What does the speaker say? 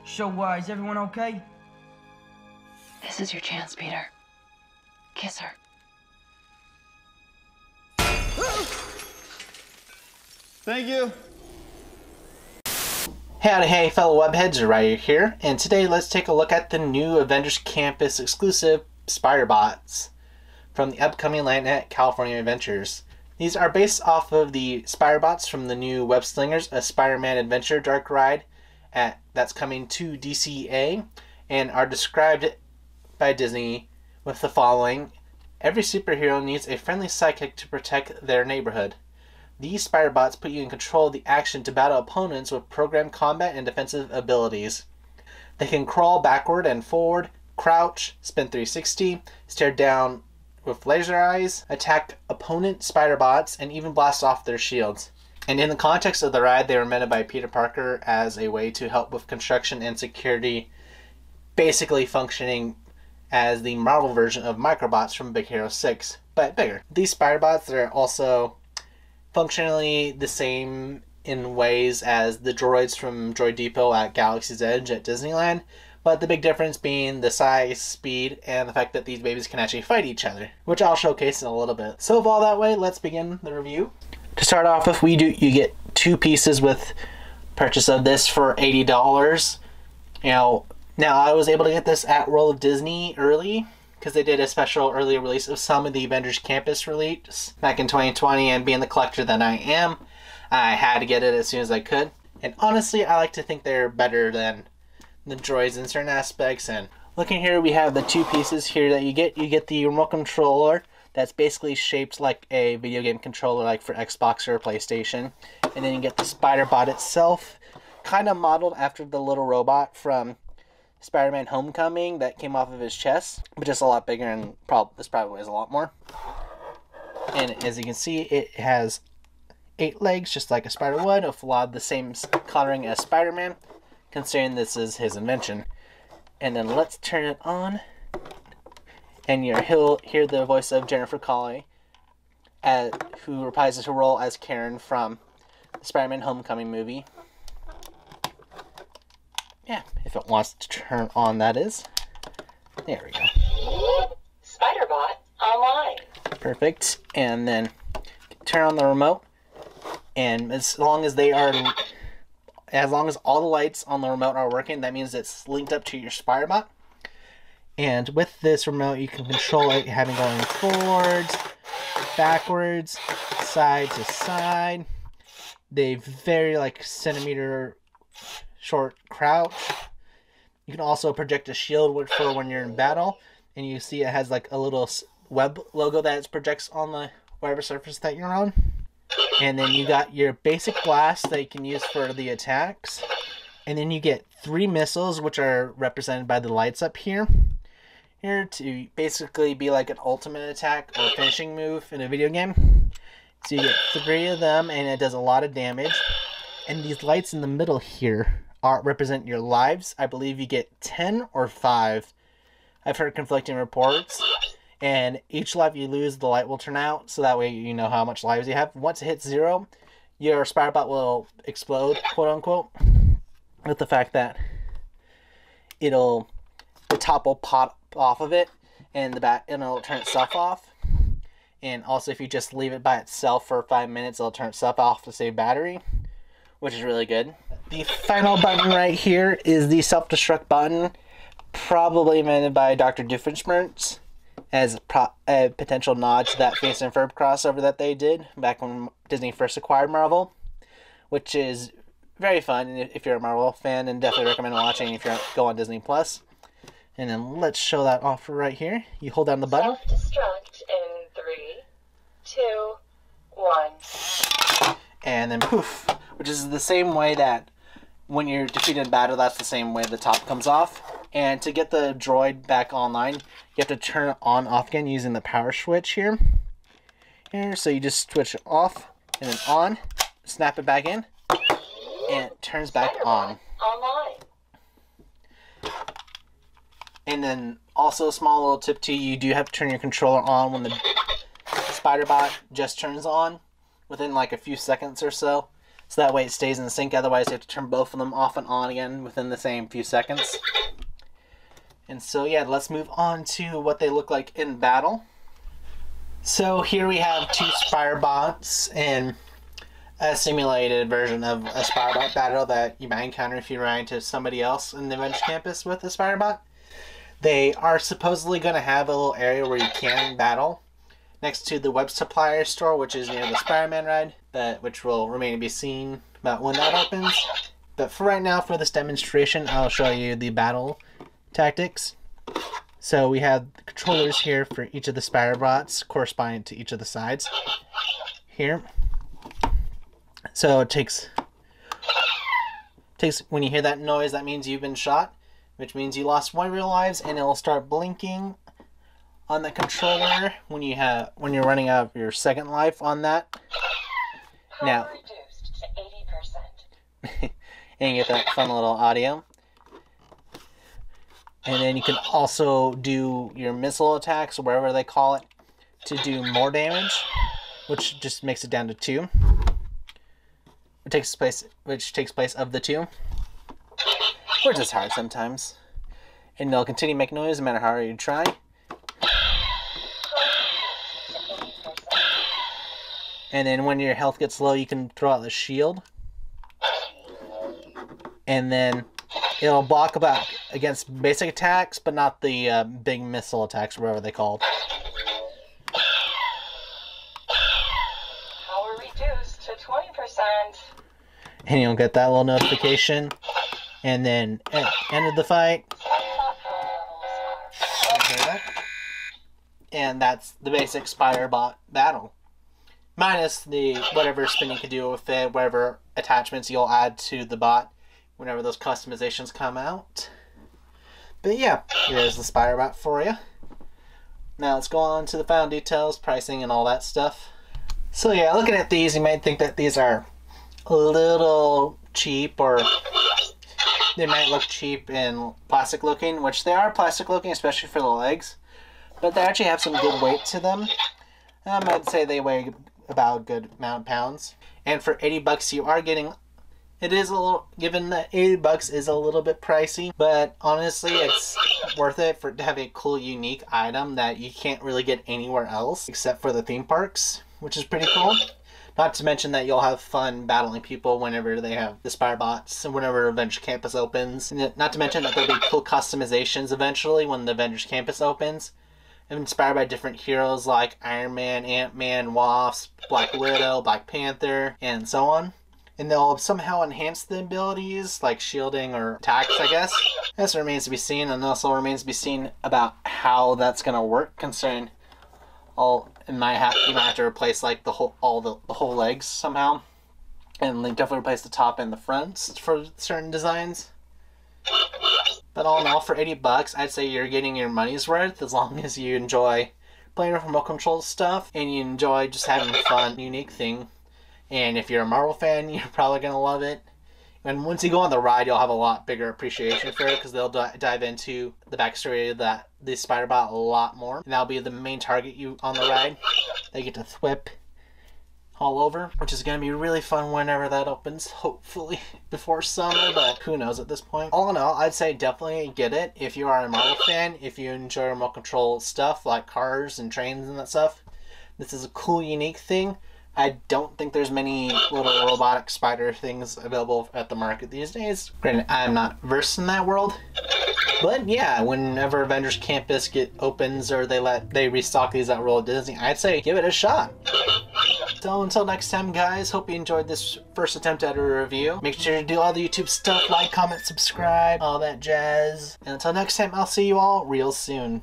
So, is everyone okay? This is your chance, Peter. Kiss her. Thank you. Howdy hey fellow webheads, Ryu here, and today let's take a look at the new Avengers Campus exclusive Spider-Bots from the upcoming Lightnet California Adventures. These are based off of the Spider-Bots from the new Web Slingers, a Spider-Man Adventure Dark Ride that's coming to DCA, and are described by Disney with the following: every superhero needs a friendly sidekick to protect their neighborhood. These Spider-Bots put you in control of the action to battle opponents with programmed combat and defensive abilities. They can crawl backward and forward, crouch, spin 360, stare down with laser eyes, attack opponent Spider-Bots, and even blast off their shields. And in the context of the ride, they were invented by Peter Parker as a way to help with construction and security, basically functioning as the Marvel version of Microbots from Big Hero 6, but bigger. These Spider-Bots are also functionally the same in ways as the droids from Droid Depot at Galaxy's Edge at Disneyland, but the big difference being the size, speed, and the fact that these babies can actually fight each other, which I'll showcase in a little bit. So with all that way, let's begin the review. To start off with, you get 2 pieces with purchase of this for $80. Now I was able to get this at World of Disney early, because they did a special early release of some of the Avengers Campus release back in 2020, and being the collector that I am, I had to get it as soon as I could. And honestly, I like to think they're better than the droids in certain aspects. And looking here, we have the 2 pieces here that you get. You get the remote controller that's basically shaped like a video game controller, like for Xbox or PlayStation. And then you get the Spider-Bot itself, kind of modeled after the little robot from Spider-Man Homecoming that came off of his chest, but just a lot bigger, and this probably weighs a lot more. And as you can see, it has 8 legs, just like a spider would, with a lot of the same coloring as Spider-Man, considering this is his invention. And then let's turn it on, and you'll hear the voice of Jennifer Connelly, who reprises her role as Karen from the Spider-Man Homecoming movie. Yeah, if it wants to turn on, that is. There we go. Spider-Bot online. Perfect. And then turn on the remote. And as long as all the lights on the remote are working, that means it's linked up to your Spider-Bot. And with this remote, you can control it having going forwards, backwards, side to side. They vary like centimeter short crouch. You can also project a shield for when you're in battle, and you see it has like a little web logo that it projects on the whatever surface that you're on. And then you got your basic blast that you can use for the attacks, and then you get 3 missiles, which are represented by the lights up here to basically be like an ultimate attack or finishing move in a video game. So you get 3 of them, and it does a lot of damage. And these lights in the middle here represent your lives. I believe you get 10 or 5. I've heard conflicting reports. And each life you lose, the light will turn out, so that way you know how much lives you have. Once it hits 0, your Spider-Bot will explode, quote unquote, with the fact that the top will pop off of it, and it'll turn itself off. And also, if you just leave it by itself for 5 minutes, it'll turn itself off to save battery, which is really good. The final button right here is the Self-Destruct Button, probably invented by Dr. Doofenshmirtz, as a potential nod to that Phineas and Ferb crossover that they did back when Disney first acquired Marvel, which is very fun if you're a Marvel fan, and definitely recommend watching if you go on Disney+. And then let's show that off right here. You hold down the button. Self-destruct in 3, 2, 1. And then poof, which is the same way that when you're defeated in battle, that's the same way the top comes off. And to get the droid back online, you have to turn it on off again using the power switch here. So you just switch it off and then on, snap it back in, and it turns back on. Online. And then also a small little tip too, you do have to turn your controller on when the Spider-Bot just turns on, within like a few seconds or so. So that way it stays in sync, otherwise you have to turn both of them off and on again within the same few seconds. And so yeah, let's move on to what they look like in battle. So here we have two Spirebots in a simulated version of a Spirebot battle that you might encounter if you run into somebody else in the Avengers campus with a Spirebot. They are supposedly going to have a little area where you can battle next to the web supplier store, which is near the Spider-Man ride, but which will remain to be seen about when that opens. But for right now, for this demonstration, I'll show you the battle tactics. So we have the controllers here for each of the Spirebots corresponding to each of the sides here. So it takes when you hear that noise, that means you've been shot, which means you lost 1 of your lives, and it'll start blinking on the controller when you're running out of your second life on that. Now, reduced to 80%. and you get that fun little audio. And then you can also do your missile attacks, or whatever they call it, to do more damage, which just makes it down to 2. Which takes place of the 2, which is hard sometimes. And they'll continue to make noise no matter how hard you try. And then when your health gets low, you can throw out the shield. And then it'll block against basic attacks, but not the big missile attacks, or whatever they're called. Power reduced to 20%. And you'll get that little notification. And then end of the fight. And that's the basic Spirebot battle. Minus the whatever spin you can do with it, whatever attachments you'll add to the bot whenever those customizations come out. But yeah, here's the Spirebot for you. Now let's go on to the final details, pricing, and all that stuff. So yeah, looking at these, you might think that these are a little cheap, or they might look cheap and plastic looking, which they are plastic looking, especially for the legs. But they actually have some good weight to them. I'd say they weigh about a good amount of pounds. And for 80 bucks, you are getting, it is a little, given that 80 bucks is a little bit pricey, but honestly, it's worth it to have a cool, unique item that you can't really get anywhere else except for the theme parks, which is pretty cool. Not to mention that you'll have fun battling people whenever they have the Spirebots and whenever Avengers Campus opens. And not to mention that there'll be cool customizations eventually when the Avengers Campus opens, inspired by different heroes like Iron Man, Ant-Man, Wasp, Black Widow, Black Panther, and so on. And they'll somehow enhance the abilities, like shielding or attacks, I guess. This remains to be seen, and also remains to be seen about how that's going to work, considering you might have to replace like the whole legs somehow, and definitely replace the top and the fronts for certain designs. But all in all, for 80 bucks, I'd say you're getting your money's worth as long as you enjoy playing with remote control stuff and you enjoy just having a fun, unique thing. And if you're a Marvel fan, you're probably going to love it. And once you go on the ride, you'll have a lot bigger appreciation for it, because they'll dive into the backstory of the Spider-Bot a lot more. And that'll be the main target on the ride. They get to thwip all over, which is going to be really fun whenever that opens, hopefully before summer, but who knows at this point. All in all, I'd say definitely get it if you are a Marvel fan, if you enjoy remote control stuff like cars and trains and that stuff. This is a cool, unique thing. I don't think there's many little robotic spider things available at the market these days. Granted, I'm not versed in that world, but yeah, whenever Avengers Campus opens or they restock these at World Disney, I'd say give it a shot. So until next time, guys, hope you enjoyed this first attempt at a review. Make sure to do all the YouTube stuff, like, comment, subscribe, all that jazz. And until next time, I'll see you all real soon.